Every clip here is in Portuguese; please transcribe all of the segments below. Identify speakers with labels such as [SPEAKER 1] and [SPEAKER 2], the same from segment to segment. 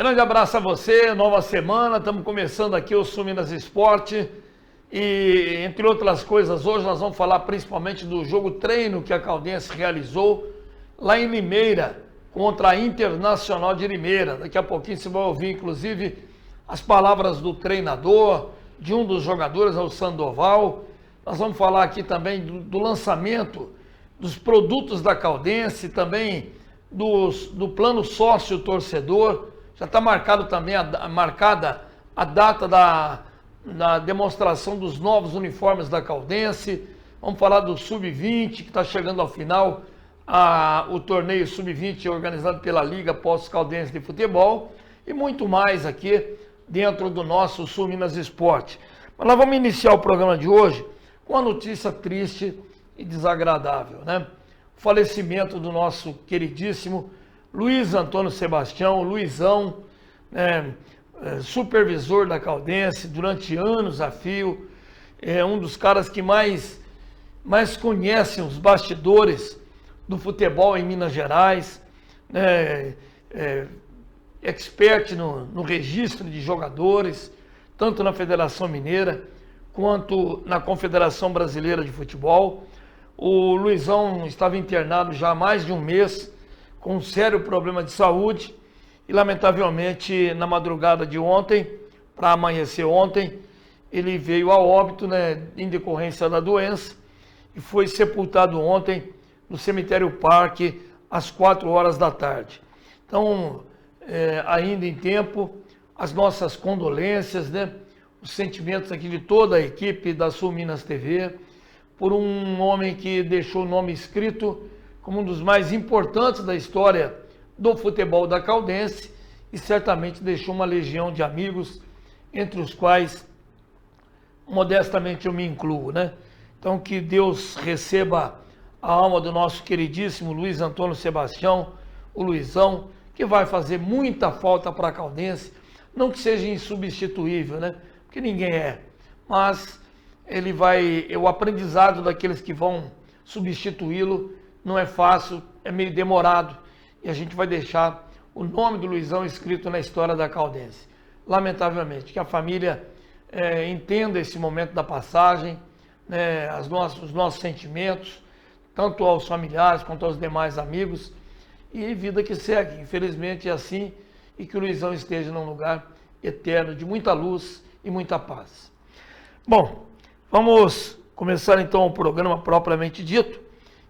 [SPEAKER 1] Grande abraço a você, nova semana, estamos começando aqui o Sul Minas Esporte e, entre outras coisas, hoje nós vamos falar principalmente do jogo treino que a Caldense realizou lá em Limeira, contra a Internacional de Limeira. Daqui a pouquinho você vai ouvir, inclusive, as palavras do treinador, de um dos jogadores, o Sandoval. Nós vamos falar aqui também do lançamento dos produtos da Caldense, também do plano sócio-torcedor. Já está marcado também marcada a data da demonstração dos novos uniformes da Caldense. Vamos falar do Sub-20, que está chegando ao final, o torneio Sub-20 organizado pela Liga Postos Caldense de Futebol, e muito mais aqui dentro do nosso Sul Minas Esporte. Mas nós vamos iniciar o programa de hoje com uma notícia triste e desagradável, né? O falecimento do nosso queridíssimo Luiz Antônio Sebastião, Luizão, supervisor da Caldense durante anos a fio, é um dos caras que mais conhecem os bastidores do futebol em Minas Gerais, expert no registro de jogadores, tanto na Federação Mineira quanto na Confederação Brasileira de Futebol. O Luizão estava internado já há mais de um mês, com um sério problema de saúde, e lamentavelmente na madrugada de ontem, para amanhecer ontem, ele veio a óbito, em decorrência da doença, e foi sepultado ontem no Cemitério Parque às 4 horas da tarde. Então, ainda em tempo, as nossas condolências, os sentimentos aqui de toda a equipe da Sul Minas TV, por um homem que deixou o nome escrito como um dos mais importantes da história do futebol da Caldense, e certamente deixou uma legião de amigos, entre os quais, modestamente, eu me incluo, Então, que Deus receba a alma do nosso queridíssimo Luiz Antônio Sebastião, o Luizão, que vai fazer muita falta para a Caldense, não que seja insubstituível, Porque ninguém é, mas ele o aprendizado daqueles que vão substituí-lo não é fácil, é meio demorado, e a gente vai deixar o nome do Luizão escrito na história da Caldense. Lamentavelmente, que a família entenda esse momento da passagem, os nossos sentimentos, tanto aos familiares quanto aos demais amigos, e vida que segue. Infelizmente é assim, e que o Luizão esteja num lugar eterno de muita luz e muita paz. Bom, vamos começar então o programa propriamente dito.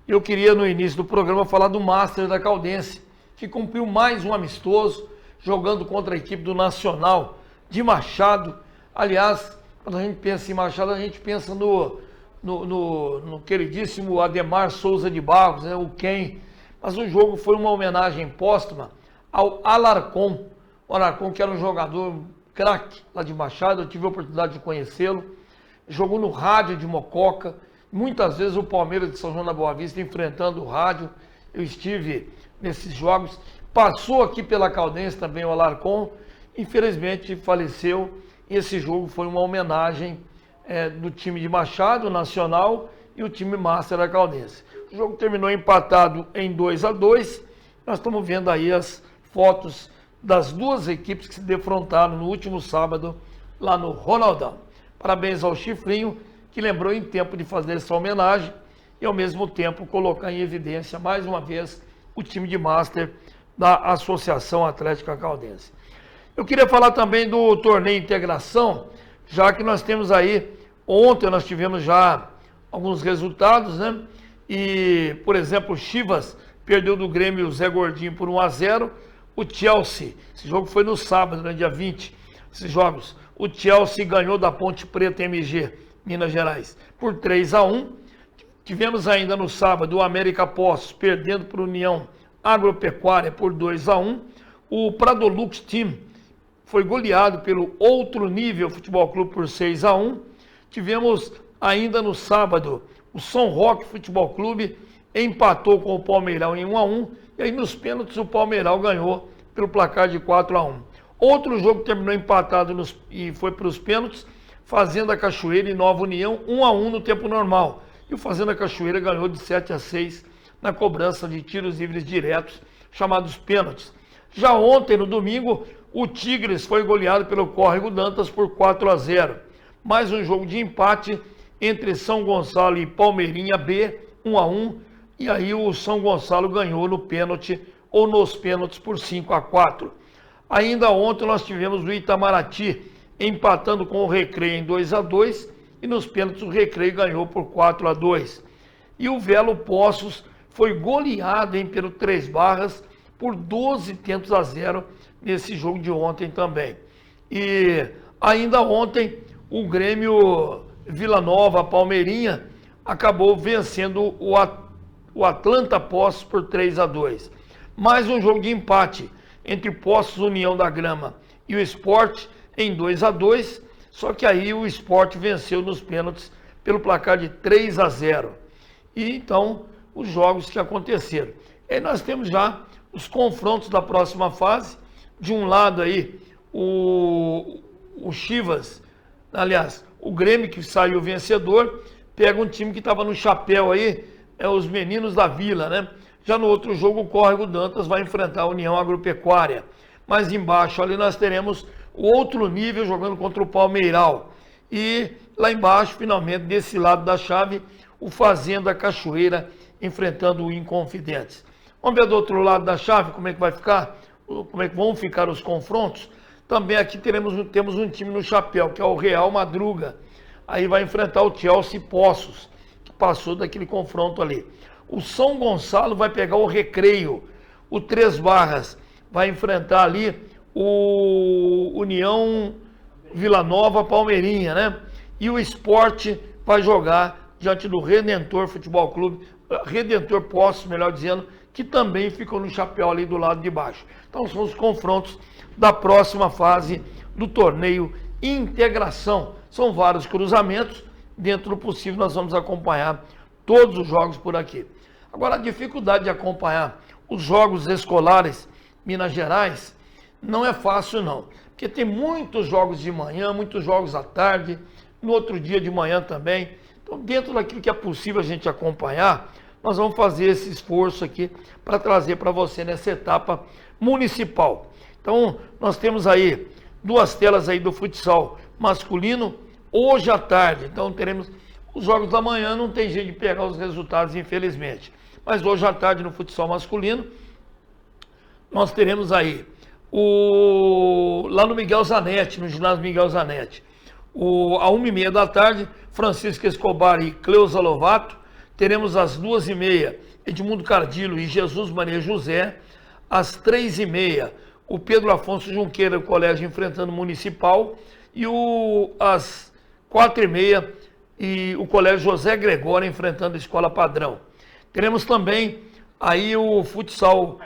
[SPEAKER 1] Eu queria no início do programa falar do Master da Caldense, que cumpriu mais um amistoso, jogando contra a equipe do Nacional de Machado. Aliás, quando a gente pensa em Machado, a gente pensa no queridíssimo Ademar Souza de Barros, o Ken. Mas o jogo foi uma homenagem póstuma ao Alarcon. O Alarcon, que era um jogador craque lá de Machado, eu tive a oportunidade de conhecê-lo. Jogou no rádio de Mococa. Muitas vezes o Palmeiras de São João da Boa Vista enfrentando o rádio. Eu estive nesses jogos. Passou aqui pela Caldense também o Alarcon. Infelizmente faleceu. E esse jogo foi uma homenagem do time de Machado, Nacional, e o time Master da Caldense. O jogo terminou empatado em 2-2. Nós estamos vendo aí as fotos das duas equipes que se defrontaram no último sábado lá no Ronaldão. Parabéns ao Chifrinho, que lembrou em tempo de fazer essa homenagem e ao mesmo tempo colocar em evidência mais uma vez o time de Master da Associação Atlética Caldense. Eu queria falar também do torneio Integração, já que nós temos aí, ontem nós tivemos já alguns resultados, E, por exemplo, o Chivas perdeu do Grêmio o Zé Gordinho por 1-0. O Chelsea, esse jogo foi no sábado, dia 20, esses jogos. O Chelsea ganhou da Ponte Preta MG, Minas Gerais, por 3-1. Tivemos ainda no sábado o América Postos perdendo para o União Agropecuária por 2-1. O Pradolux Team foi goleado pelo Outro Nível Futebol Clube por 6-1. Tivemos ainda no sábado o São Roque Futebol Clube empatou com o Palmeiral em 1-1, e aí nos pênaltis o Palmeiral ganhou pelo placar de 4-1. Outro jogo terminou empatado e foi para os pênaltis, Fazenda Cachoeira e Nova União, 1-1 no tempo normal. E o Fazenda Cachoeira ganhou de 7-6 na cobrança de tiros livres diretos, chamados pênaltis. Já ontem, no domingo, o Tigres foi goleado pelo Córrego Dantas por 4-0. Mais um jogo de empate entre São Gonçalo e Palmeirinha B, 1-1. E aí o São Gonçalo ganhou no pênalti ou nos pênaltis por 5-4. Ainda ontem nós tivemos o Itamaraty empatando com o Recreio em 2-2 e nos pênaltis o Recreio ganhou por 4-2. E o Velo Poços foi goleado pelo Três Barras por 12-0 nesse jogo de ontem também. E ainda ontem o Grêmio Vila Nova Palmeirinha acabou vencendo o Atlanta Poços por 3-2. Mais um jogo de empate entre Poços União da Grama e o Sport em 2-2, só que aí o Sport venceu nos pênaltis pelo placar de 3-0. E então os jogos que aconteceram. E aí nós temos já os confrontos da próxima fase. De um lado aí o Chivas, aliás, o Grêmio que saiu vencedor, pega um time que estava no chapéu aí, os meninos da Vila, né? Já no outro jogo o Córrego Dantas vai enfrentar a União Agropecuária. Mais embaixo ali nós teremos o outro nível jogando contra o Palmeiral. E lá embaixo, finalmente, desse lado da chave, o Fazenda Cachoeira enfrentando o Inconfidentes. Vamos ver do outro lado da chave como é que vai ficar, como é que vão ficar os confrontos. Também aqui temos um time no chapéu, que é o Real Madruga. Aí vai enfrentar o Chelsea Poços, que passou daquele confronto ali. O São Gonçalo vai pegar o Recreio. O Três Barras vai enfrentar ali o União Vila Nova Palmeirinha, né? E o Sport vai jogar diante do Redentor Futebol Clube, Redentor Poços, melhor dizendo, que também ficou no chapéu ali do lado de baixo. Então são os confrontos da próxima fase do torneio Integração. São vários cruzamentos, dentro do possível nós vamos acompanhar todos os jogos por aqui. Agora, a dificuldade de acompanhar os jogos escolares Minas Gerais não é fácil não, porque tem muitos jogos de manhã, muitos jogos à tarde, no outro dia de manhã também. Então, dentro daquilo que é possível a gente acompanhar, nós vamos fazer esse esforço aqui para trazer para você nessa etapa municipal. Então, nós temos aí duas telas aí do futsal masculino hoje à tarde. Então, teremos os jogos da manhã, não tem jeito de pegar os resultados, infelizmente. Mas hoje à tarde no futsal masculino, nós teremos aí lá no Miguel Zanetti, no ginásio Miguel Zanetti, à 1h30 da tarde, Francisco Escobar e Cleusa Lovato. Teremos às 2h30, Edmundo Cardilo e Jesus Maria José. Às 3h30, o Pedro Afonso Junqueira, o colégio enfrentando o Municipal. E às 4h30, e o colégio José Gregório enfrentando a Escola Padrão. Teremos também aí o futsal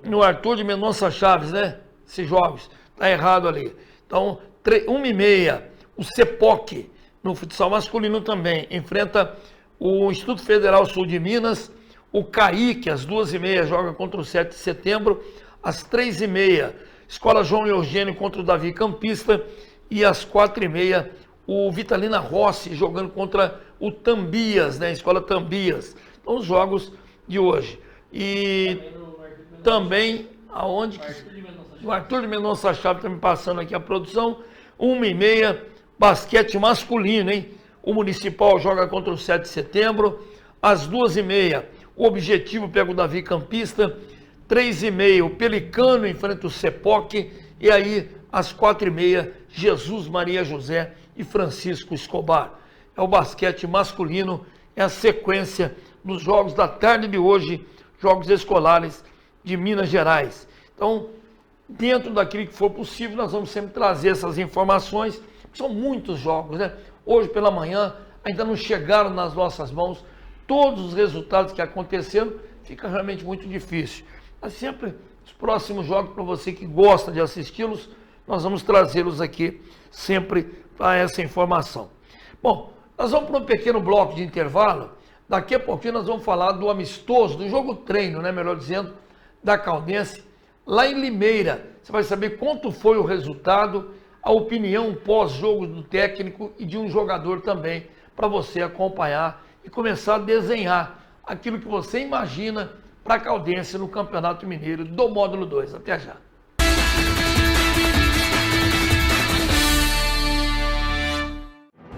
[SPEAKER 1] no Arthur de Mendonça Chaves, né? Esses jogos, tá errado ali. Então, 1h30, o CEPOC no futsal masculino também enfrenta o Instituto Federal Sul de Minas. O Caíque, às 2h30, joga contra o 7 de setembro. Às 3h30, Escola João Eugênio contra o Davi Campista. E às 4h30, o Vitalina Rossi jogando contra o Tambias, né? Escola Tambias. Então, os jogos de hoje. E também, aonde? O Arthur de Mendonça Chaves está me passando aqui a produção. 1h30, basquete masculino, hein? O Municipal joga contra o 7 de setembro. Às 2h30, o Objetivo pega o Davi Campista. 3h30, o Pelicano enfrenta o CEPOC. E aí, às 4h30, Jesus Maria José e Francisco Escobar. É o basquete masculino, é a sequência dos jogos da tarde de hoje, jogos escolares de Minas Gerais. Então, dentro daquilo que for possível, nós vamos sempre trazer essas informações. São muitos jogos, né? Hoje pela manhã ainda não chegaram nas nossas mãos todos os resultados que aconteceram, fica realmente muito difícil. Mas sempre os próximos jogos, para você que gosta de assisti-los, nós vamos trazê-los aqui sempre para essa informação. Bom, nós vamos para um pequeno bloco de intervalo. Daqui a pouquinho nós vamos falar do amistoso, do jogo treino, né, melhor dizendo, da Caldense, lá em Limeira. Você vai saber quanto foi o resultado, a opinião pós-jogo do técnico e de um jogador também, para você acompanhar e começar a desenhar aquilo que você imagina para a Caldense no Campeonato Mineiro do Módulo 2. Até já.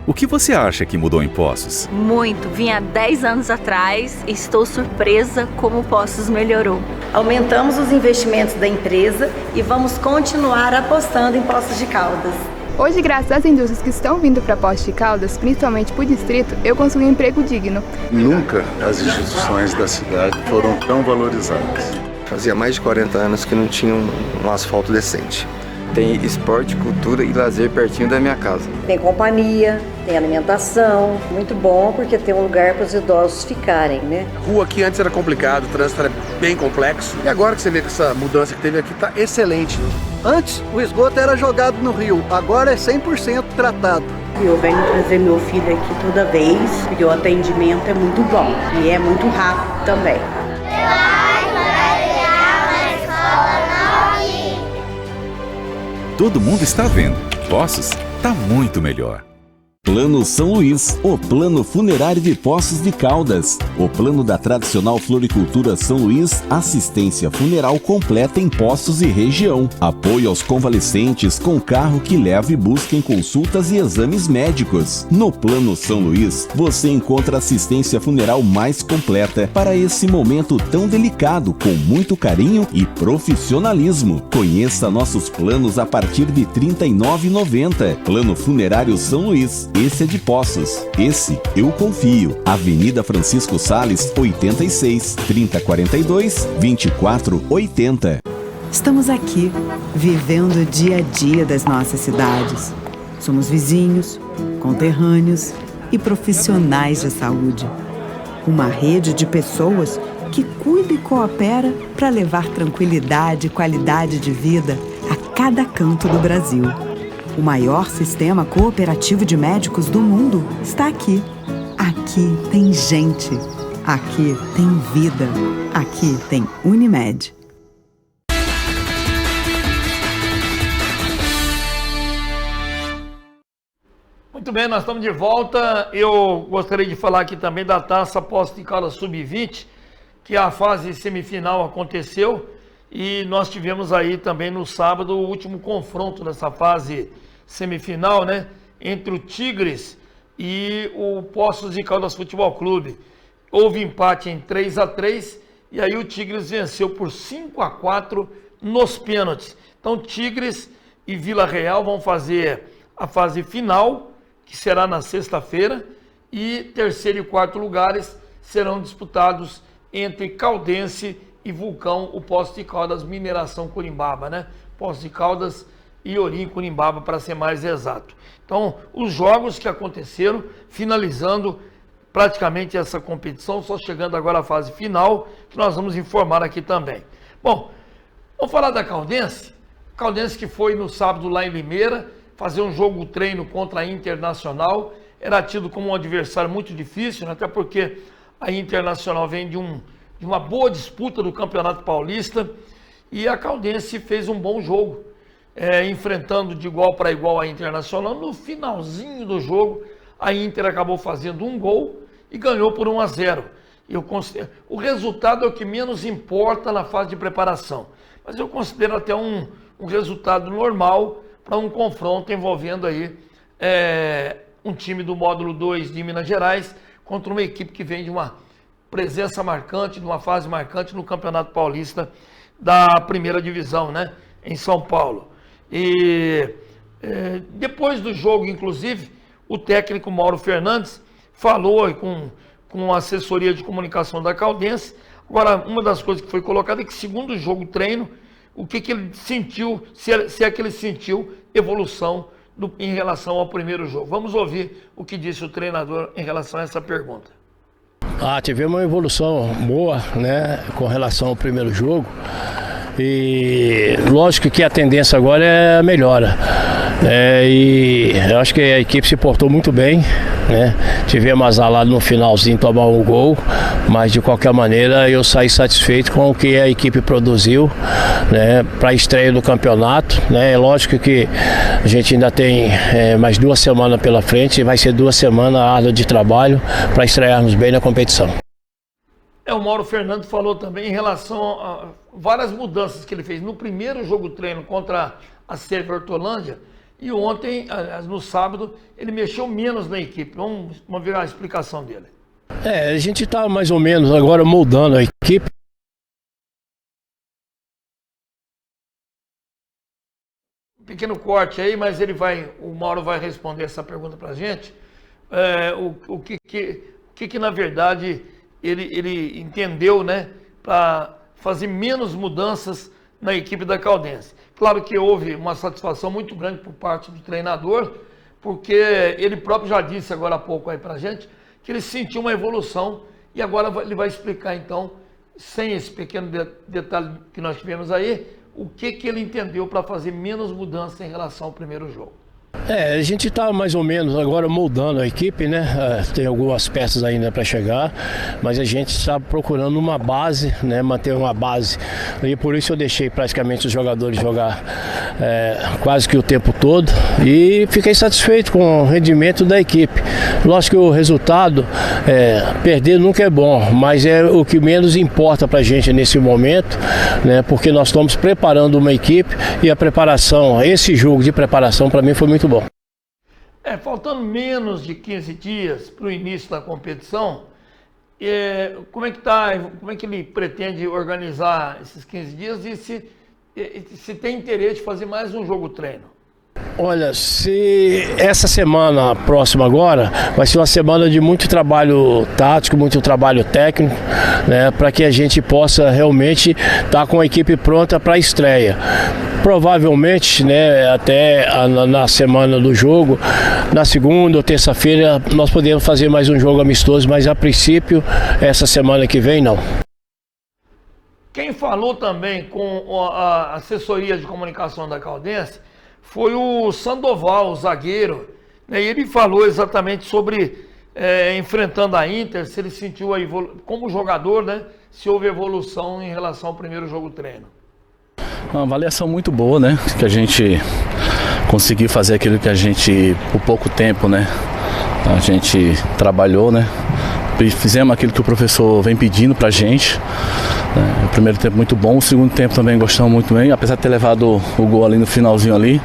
[SPEAKER 2] O que você acha que mudou em Poços?
[SPEAKER 3] Muito. Vim há 10 anos atrás e estou surpresa como Poços melhorou.
[SPEAKER 4] Aumentamos os investimentos da empresa e vamos continuar apostando em Poços de Caldas.
[SPEAKER 5] Hoje, graças às indústrias que estão vindo para Poços de Caldas, principalmente para o distrito, eu consegui um emprego digno.
[SPEAKER 6] Nunca as instituições da cidade foram tão valorizadas.
[SPEAKER 7] Fazia mais de 40 anos que não tinha um asfalto decente.
[SPEAKER 8] Tem esporte, cultura e lazer pertinho da minha casa.
[SPEAKER 4] Tem companhia, tem alimentação, muito bom porque tem um lugar para os idosos ficarem, né?
[SPEAKER 9] A rua aqui antes era complicado, o trânsito era bem complexo. E agora que você vê que essa mudança que teve aqui tá excelente.
[SPEAKER 10] Antes o esgoto era jogado no rio, agora é 100% tratado.
[SPEAKER 11] Eu venho trazer meu filho aqui toda vez, porque o atendimento é muito bom e é muito rápido também.
[SPEAKER 2] Todo mundo está vendo. Poços está muito melhor.
[SPEAKER 12] Plano São Luís, o plano funerário de Poços de Caldas. O plano da tradicional floricultura São Luís, assistência funeral completa em Poços e região. Apoio aos convalescentes com carro que leva e busca em consultas e exames médicos. No Plano São Luís, você encontra assistência funeral mais completa para esse momento tão delicado, com muito carinho e profissionalismo. Conheça nossos planos a partir de R$ 39,90. Plano Funerário São Luís. Esse é de Poços. Esse eu confio. Avenida Francisco Sales, 86, 3042, 2480.
[SPEAKER 13] Estamos aqui, vivendo o dia a dia das nossas cidades. Somos vizinhos, conterrâneos e profissionais de saúde. Uma rede de pessoas que cuida e coopera para levar tranquilidade e qualidade de vida a cada canto do Brasil. O maior sistema cooperativo de médicos do mundo está aqui. Aqui tem gente. Aqui tem vida. Aqui tem Unimed.
[SPEAKER 1] Muito bem, nós estamos de volta. Eu gostaria de falar aqui também da Taça Poços de Caldas Sub-20, que a fase semifinal aconteceu e nós tivemos aí também no sábado o último confronto dessa fase semifinal, né, entre o Tigres e o Poços de Caldas Futebol Clube. Houve empate em 3-3 e aí o Tigres venceu por 5-4 nos pênaltis. Então Tigres e Vila Real vão fazer a fase final, que será na sexta-feira, e terceiro e quarto lugares serão disputados entre Caldense e Vulcão, o Poços de Caldas Mineração Corimbaba, né? Poços de Caldas e Orim Corimbaba, para ser mais exato. Então, os jogos que aconteceram, finalizando praticamente essa competição, só chegando agora à fase final, que nós vamos informar aqui também. Bom, vamos falar da Caldense. Caldense que foi no sábado lá em Limeira, fazer um jogo treino contra a Internacional, era tido como um adversário muito difícil, né? Até porque a Internacional vem de uma boa disputa do Campeonato Paulista, e a Caldense fez um bom jogo, enfrentando de igual para igual a Internacional. No finalzinho do jogo, a Inter acabou fazendo um gol e ganhou por 1-0. O resultado é o que menos importa na fase de preparação, mas eu considero até um resultado normal para um confronto envolvendo aí um time do módulo 2 de Minas Gerais contra uma equipe que vem de uma presença marcante, de uma fase marcante no Campeonato Paulista da primeira divisão, né, em São Paulo. E depois do jogo, inclusive, o técnico Mauro Fernandes falou com a assessoria de comunicação da Caldense. Agora, uma das coisas que foi colocada é que, segundo o jogo treino, o que ele sentiu, se é que ele sentiu evolução em relação ao primeiro jogo. Vamos ouvir o que disse o treinador em relação a essa pergunta.
[SPEAKER 14] Tivemos uma evolução boa, né, com relação ao primeiro jogo. E lógico que a tendência agora é a melhora. E eu acho que a equipe se portou muito bem, né? Tivemos azalado no finalzinho tomar um gol, mas de qualquer maneira eu saí satisfeito com o que a equipe produziu, né, para a estreia do campeonato, né? É lógico que a gente ainda tem mais 2 semanas pela frente, e vai ser 2 semanas árduas de trabalho para estrearmos bem na competição.
[SPEAKER 1] O Mauro Fernandes falou também em relação a várias mudanças que ele fez. No primeiro jogo treino contra a Sérvia Hortolândia, E ontem, no sábado, ele mexeu menos na equipe. Vamos ver a explicação dele.
[SPEAKER 14] A gente está mais ou menos agora moldando a equipe.
[SPEAKER 1] Um pequeno corte aí, mas o Mauro vai responder essa pergunta para a gente. O que na verdade ele entendeu, né, para fazer menos mudanças na equipe da Caldense. Claro que houve uma satisfação muito grande por parte do treinador, porque ele próprio já disse agora há pouco aí para a gente que ele sentiu uma evolução e agora ele vai explicar então, sem esse pequeno detalhe que nós tivemos aí, o que ele entendeu para fazer menos mudança em relação ao primeiro jogo.
[SPEAKER 14] A gente está mais ou menos agora moldando a equipe, né? Tem algumas peças ainda para chegar, mas a gente está procurando uma base, né? Manter uma base. E por isso eu deixei praticamente os jogadores jogar quase que o tempo todo e fiquei satisfeito com o rendimento da equipe. Lógico que o resultado, perder nunca é bom, mas é o que menos importa para a gente nesse momento, né? Porque nós estamos preparando uma equipe e a preparação, esse jogo de preparação para mim foi muito bom.
[SPEAKER 1] Faltando menos de 15 dias para o início da competição, como é que ele pretende organizar esses 15 dias e se tem interesse de fazer mais um jogo treino?
[SPEAKER 14] Olha, se essa semana próxima agora vai ser uma semana de muito trabalho tático, muito trabalho técnico, né, para que a gente possa realmente estar com a equipe pronta para a estreia. Provavelmente, né, até na semana do jogo, na segunda ou terça-feira, nós podemos fazer mais um jogo amistoso, mas a princípio, essa semana que vem, não.
[SPEAKER 1] Quem falou também com a assessoria de comunicação da Caldense foi o Sandoval, o zagueiro, né? E ele falou exatamente sobre enfrentando a Inter, se ele sentiu como jogador, né, se houve evolução em relação ao primeiro jogo treino.
[SPEAKER 15] Uma avaliação muito boa, né? Que a gente conseguiu fazer aquilo que a gente, por pouco tempo, né? A gente trabalhou, né? Fizemos aquilo que o professor vem pedindo pra gente. O primeiro tempo muito bom, o segundo tempo também gostamos muito bem, apesar de ter levado o gol ali no finalzinho ali,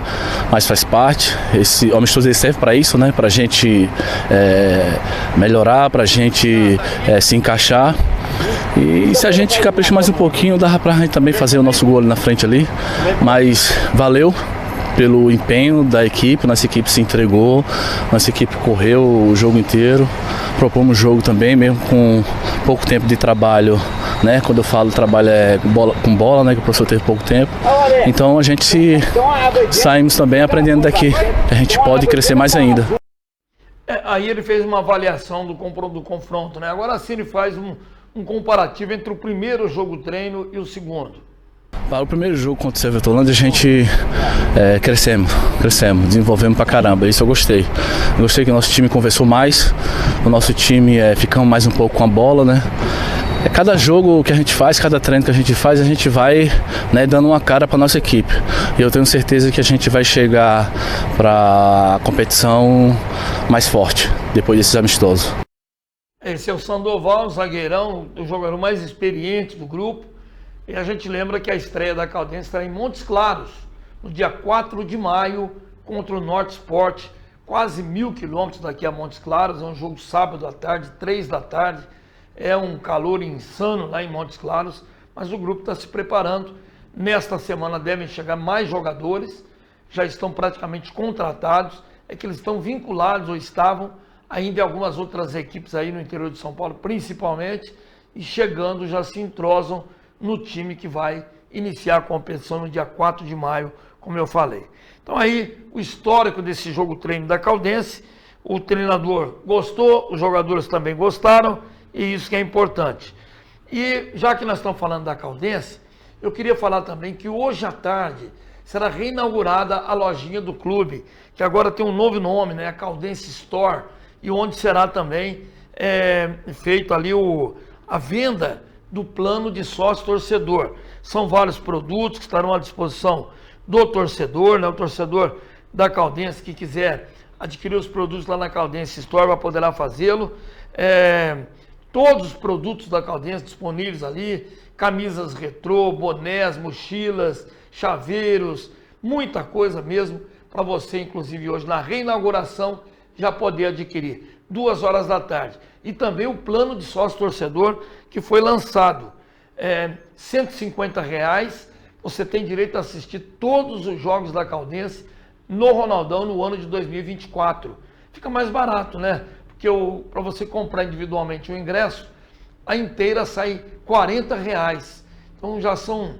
[SPEAKER 15] mas faz parte. Esse amistoso serve para isso, né? Pra gente melhorar, pra gente se encaixar. E se a gente capricha mais um pouquinho, dá pra gente também fazer o nosso gol ali na frente ali. Mas valeu pelo empenho da equipe, nossa equipe se entregou, nossa equipe correu o jogo inteiro, propomos o jogo também, mesmo com pouco tempo de trabalho, né? Quando eu falo trabalho com bola, né? Que o professor teve pouco tempo. Então a gente saímos também aprendendo daqui, que a gente pode crescer mais ainda.
[SPEAKER 1] Aí ele fez uma avaliação do confronto, né? Agora sim ele faz um comparativo entre o primeiro jogo treino e o segundo.
[SPEAKER 15] Para o primeiro jogo contra o Severtolândia a gente crescemos, desenvolvemos pra caramba, isso eu gostei. Gostei que o nosso time conversou mais, o nosso time ficamos mais um pouco com a bola, né? Cada jogo que a gente faz, cada treino que a gente faz, a gente vai, né, dando uma cara para nossa equipe. E eu tenho certeza que a gente vai chegar para a competição mais forte, depois desses amistosos.
[SPEAKER 1] Esse é o Sandoval, o zagueirão, o jogador mais experiente do grupo. E a gente lembra que a estreia da Caldense estará em Montes Claros, no dia 4 de maio, contra o Norte Sport, quase 1.000 quilômetros daqui a Montes Claros. É um jogo sábado à tarde, 3 da tarde. É um calor insano lá em Montes Claros, mas o grupo está se preparando. Nesta semana devem chegar mais jogadores, já estão praticamente contratados, é que eles estão vinculados ou estavam ainda em algumas outras equipes aí no interior de São Paulo, principalmente, e chegando já se entrosam no time que vai iniciar a competição no dia 4 de maio, como eu falei. Então aí, o histórico desse jogo treino da Caldense, o treinador gostou, os jogadores também gostaram, e isso que é importante. E já que nós estamos falando da Caldense, eu queria falar também que hoje à tarde será reinaugurada a lojinha do clube, que agora tem um novo nome, né? A Caldense Store, e onde será também feito ali a venda do plano de sócio-torcedor. São vários produtos que estarão à disposição do torcedor, né? O torcedor da Caldense que quiser adquirir os produtos lá na Caldense Store vai poderá fazê-lo. Todos os produtos da Caldense disponíveis ali, camisas retrô, bonés, mochilas, chaveiros, muita coisa mesmo para você, inclusive hoje na reinauguração, já poder adquirir, 2 horas da tarde. E também o plano de sócio torcedor que foi lançado, R$150, você tem direito a assistir todos os jogos da Caldense no Ronaldão no ano de 2024. Fica mais barato, né? Porque para você comprar individualmente o ingresso, a inteira sai R$40. Então já são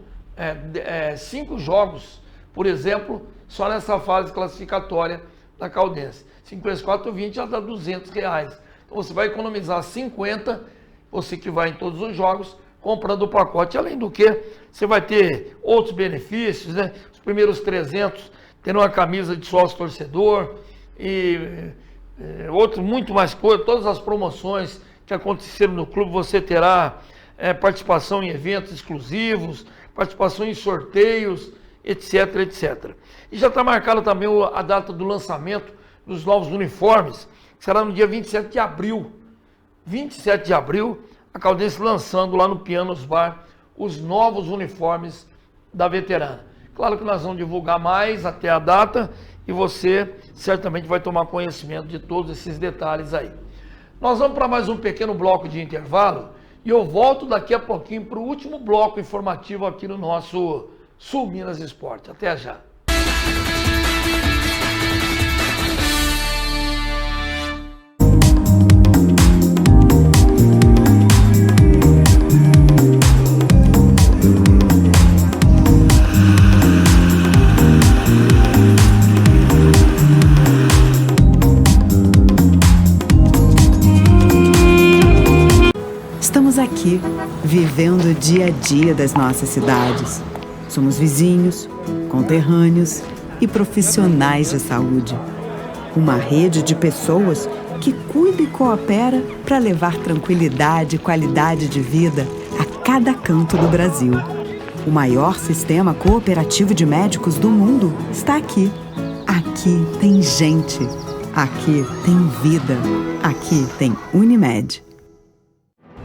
[SPEAKER 1] 5 jogos, por exemplo, só nessa fase classificatória da Caldense. 5 vezes 4, 20 já dá R$200. Então você vai economizar 50, você que vai em todos os jogos, comprando o pacote. Além do que, você vai ter outros benefícios, né? Os primeiros 300 terão uma camisa de sócio torcedor e outros, muito mais coisas. Todas as promoções que aconteceram no clube, você terá participação em eventos exclusivos, participação em sorteios, etc, etc. E já está marcada também a data do lançamento dos novos uniformes, que será no dia 27 de abril. 27 de abril, a Caldense lançando lá no Pianos Bar os novos uniformes da veterana. Claro que nós vamos divulgar mais até a data e você certamente vai tomar conhecimento de todos esses detalhes aí. Nós vamos para mais um pequeno bloco de intervalo e eu volto daqui a pouquinho para o último bloco informativo aqui no nosso Sul Minas Esporte. Até já.
[SPEAKER 13] Estamos aqui, vivendo o dia a dia das nossas cidades. Somos vizinhos, conterrâneos e profissionais de saúde. Uma rede de pessoas que cuida e coopera para levar tranquilidade e qualidade de vida a cada canto do Brasil. O maior sistema cooperativo de médicos do mundo está aqui. Aqui tem gente. Aqui tem vida. Aqui tem Unimed.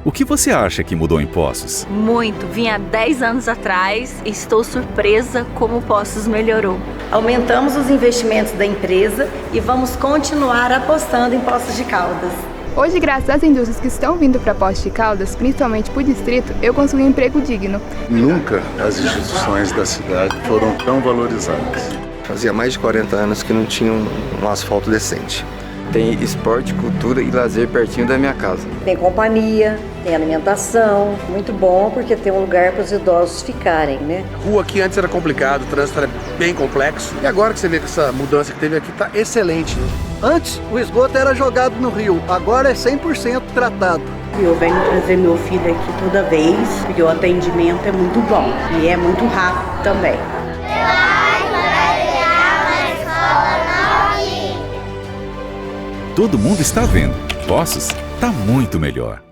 [SPEAKER 2] O que você acha que mudou em Poços?
[SPEAKER 3] Muito. Vim há 10 anos atrás e estou surpresa como Poços melhorou.
[SPEAKER 4] Aumentamos os investimentos da empresa e vamos continuar apostando em Poços de Caldas.
[SPEAKER 5] Hoje, graças às indústrias que estão vindo para Poços de Caldas, principalmente para o distrito, eu consegui um emprego digno.
[SPEAKER 6] Nunca as instituições da cidade foram tão valorizadas.
[SPEAKER 7] Fazia mais de 40 anos que não tinha um asfalto decente.
[SPEAKER 8] Tem esporte, cultura e lazer pertinho da minha casa.
[SPEAKER 4] Tem companhia, tem alimentação, muito bom porque tem um lugar para os idosos ficarem, né?
[SPEAKER 9] A rua aqui antes era complicado, o trânsito era bem complexo. E agora que você vê que essa mudança que teve aqui tá excelente.
[SPEAKER 10] Antes o esgoto era jogado no rio, agora é 100% tratado.
[SPEAKER 11] Eu venho trazer meu filho aqui toda vez, porque o atendimento é muito bom e é muito rápido também.
[SPEAKER 2] Todo mundo está vendo. Poços está muito melhor.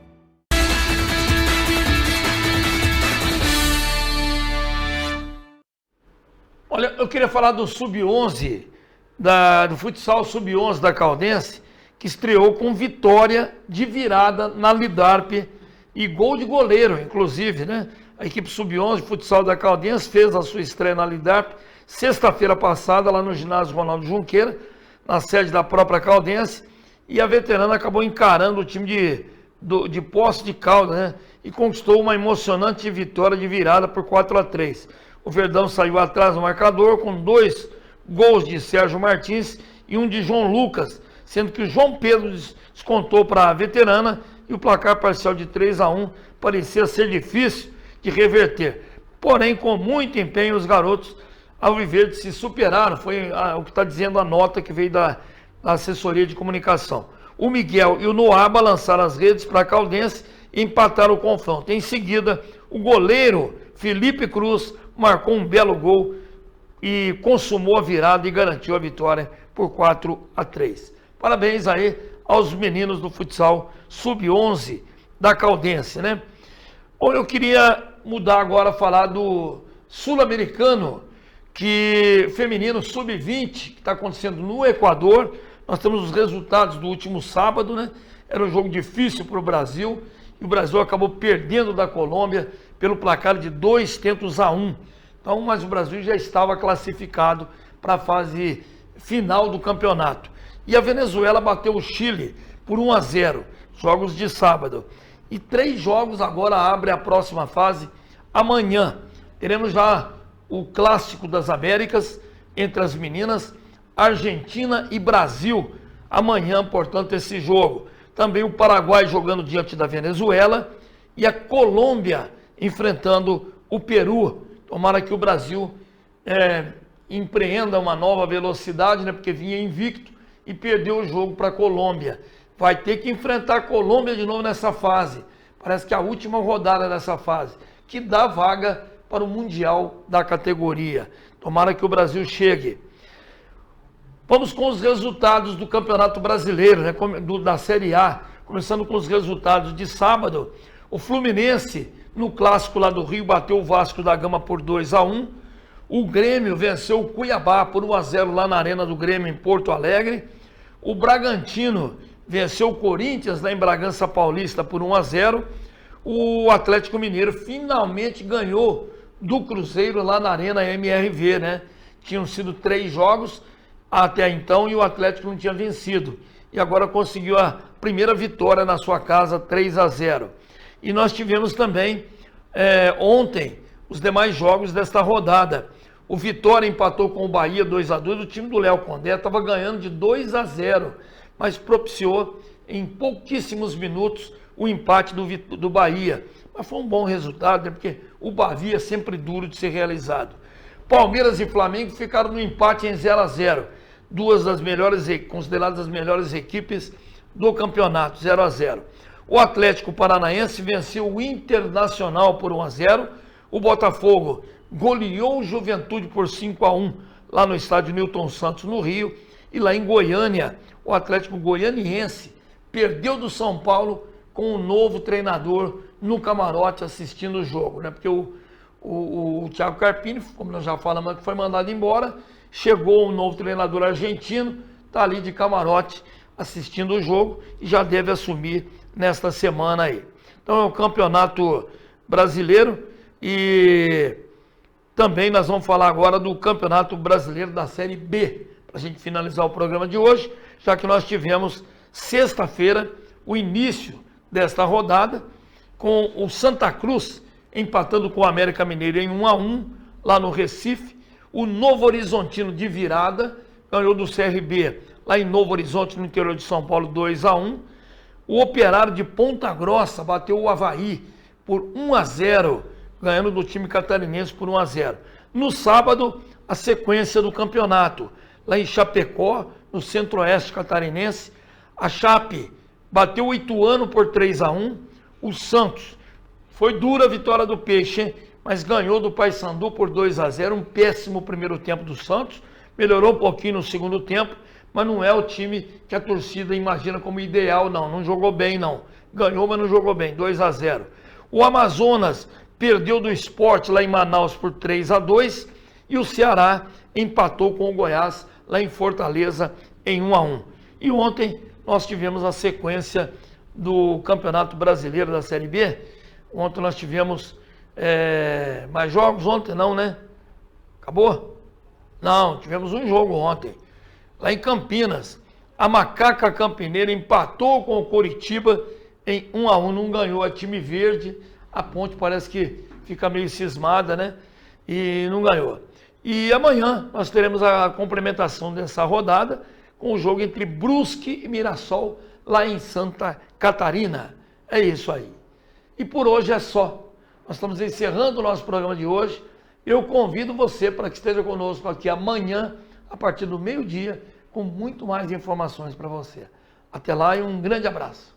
[SPEAKER 1] Olha, eu queria falar do Sub-11, do futsal Sub-11 da Caldense, que estreou com vitória de virada na Lidarp e gol de goleiro, inclusive, né? A equipe Sub-11 futsal da Caldense fez a sua estreia na Lidarp sexta-feira passada, lá no ginásio Ronaldo Junqueira, na sede da própria Caldense. E a veterana acabou encarando o time de Poços de Caldas, né? E conquistou uma emocionante vitória de virada por 4-3. O Verdão saiu atrás no marcador com 2 gols de Sérgio Martins e um de João Lucas, sendo que o João Pedro descontou para a veterana e o placar parcial de 3-1 parecia ser difícil de reverter. Porém, com muito empenho, os garotos alviverdes se superaram. Foi o que está dizendo a nota que veio da assessoria de comunicação. O Miguel e o Noah balançaram as redes para a Caldense e empataram o confronto. Em seguida, o goleiro Felipe Cruz marcou um belo gol e consumou a virada e garantiu a vitória por 4-3. Parabéns aí aos meninos do futsal Sub-11 da Caldense, né? Bom, eu queria mudar agora, falar do Sul-Americano, feminino Sub-20, que está acontecendo no Equador. Nós temos os resultados do último sábado, né? Era um jogo difícil para o Brasil, e o Brasil acabou perdendo da Colômbia pelo placar de 2-1. Então, mas o Brasil já estava classificado para a fase final do campeonato. E a Venezuela bateu o Chile por 1-0, jogos de sábado. E 3 jogos agora abrem a próxima fase amanhã. Teremos já o Clássico das Américas entre as meninas, Argentina e Brasil. Amanhã, portanto, esse jogo. Também o Paraguai jogando diante da Venezuela e a Colômbia enfrentando o Peru. Tomara que o Brasil empreenda uma nova velocidade, né? Porque vinha invicto e perdeu o jogo para a Colômbia. Vai ter que enfrentar a Colômbia de novo nessa fase. Parece que é a última rodada dessa fase, que dá vaga para o Mundial da categoria. Tomara que o Brasil chegue. Vamos com os resultados do Campeonato Brasileiro, né? Da Série A. Começando com os resultados de sábado. O Fluminense, no clássico lá do Rio, bateu o Vasco da Gama por 2-1. O Grêmio venceu o Cuiabá por 1-0 lá na Arena do Grêmio, em Porto Alegre. O Bragantino venceu o Corinthians lá em Bragança Paulista por 1-0. O Atlético Mineiro finalmente ganhou do Cruzeiro lá na Arena MRV, né? Tinham sido 3 jogos até então e o Atlético não tinha vencido. E agora conseguiu a primeira vitória na sua casa, 3-0. E nós tivemos também ontem os demais jogos desta rodada. O Vitória empatou com o Bahia 2-2. O time do Léo Condé estava ganhando de 2-0, mas propiciou em pouquíssimos minutos o empate do Bahia. Mas foi um bom resultado, né? Porque o Bahia é sempre duro de ser realizado. Palmeiras e Flamengo ficaram no empate em 0-0. Duas das melhores, consideradas as melhores equipes do campeonato, 0-0. O Atlético Paranaense venceu o Internacional por 1-0. O Botafogo goleou o Juventude por 5-1 lá no estádio Newton Santos, no Rio. E lá em Goiânia, o Atlético Goianiense perdeu do São Paulo com um novo treinador no camarote assistindo o jogo, né? Porque o Thiago Carpini, como nós já falamos, foi mandado embora. Chegou um novo treinador argentino, está ali de camarote assistindo o jogo e já deve assumir nesta semana aí. Então é o Campeonato Brasileiro e também nós vamos falar agora do Campeonato Brasileiro da Série B, para a gente finalizar o programa de hoje, já que nós tivemos sexta-feira o início desta rodada com o Santa Cruz empatando com o América Mineiro em 1-1 lá no Recife. O Novo Horizontino de virada ganhou do CRB lá em Novo Horizonte, no interior de São Paulo, 2-1. O Operário de Ponta Grossa bateu o Avaí por 1-0, ganhando do time catarinense por 1-0. No sábado, a sequência do campeonato. Lá em Chapecó, no centro-oeste catarinense, a Chape bateu o Ituano por 3-1. O Santos, foi dura a vitória do Peixe, hein? Mas ganhou do Paysandu por 2-0, um péssimo primeiro tempo do Santos, melhorou um pouquinho no segundo tempo, mas não é o time que a torcida imagina como ideal, não jogou bem não, ganhou, mas não jogou bem, 2-0. O Amazonas perdeu do Sport lá em Manaus por 3-2 e o Ceará empatou com o Goiás lá em Fortaleza em 1-1. E ontem nós tivemos a sequência do Campeonato Brasileiro da Série B. Ontem nós tivemos mais jogos ontem, não, né? Acabou? Não, tivemos um jogo ontem. Lá em Campinas, a Macaca Campineira empatou com o Coritiba em 1-1, não ganhou a time verde. A Ponte parece que fica meio cismada, né? E não ganhou. E amanhã nós teremos a complementação dessa rodada com o jogo entre Brusque e Mirassol lá em Santa Catarina. É isso aí. E por hoje é só. Nós estamos encerrando o nosso programa de hoje. Eu convido você para que esteja conosco aqui amanhã, a partir do meio-dia, com muito mais informações para você. Até lá e um grande abraço.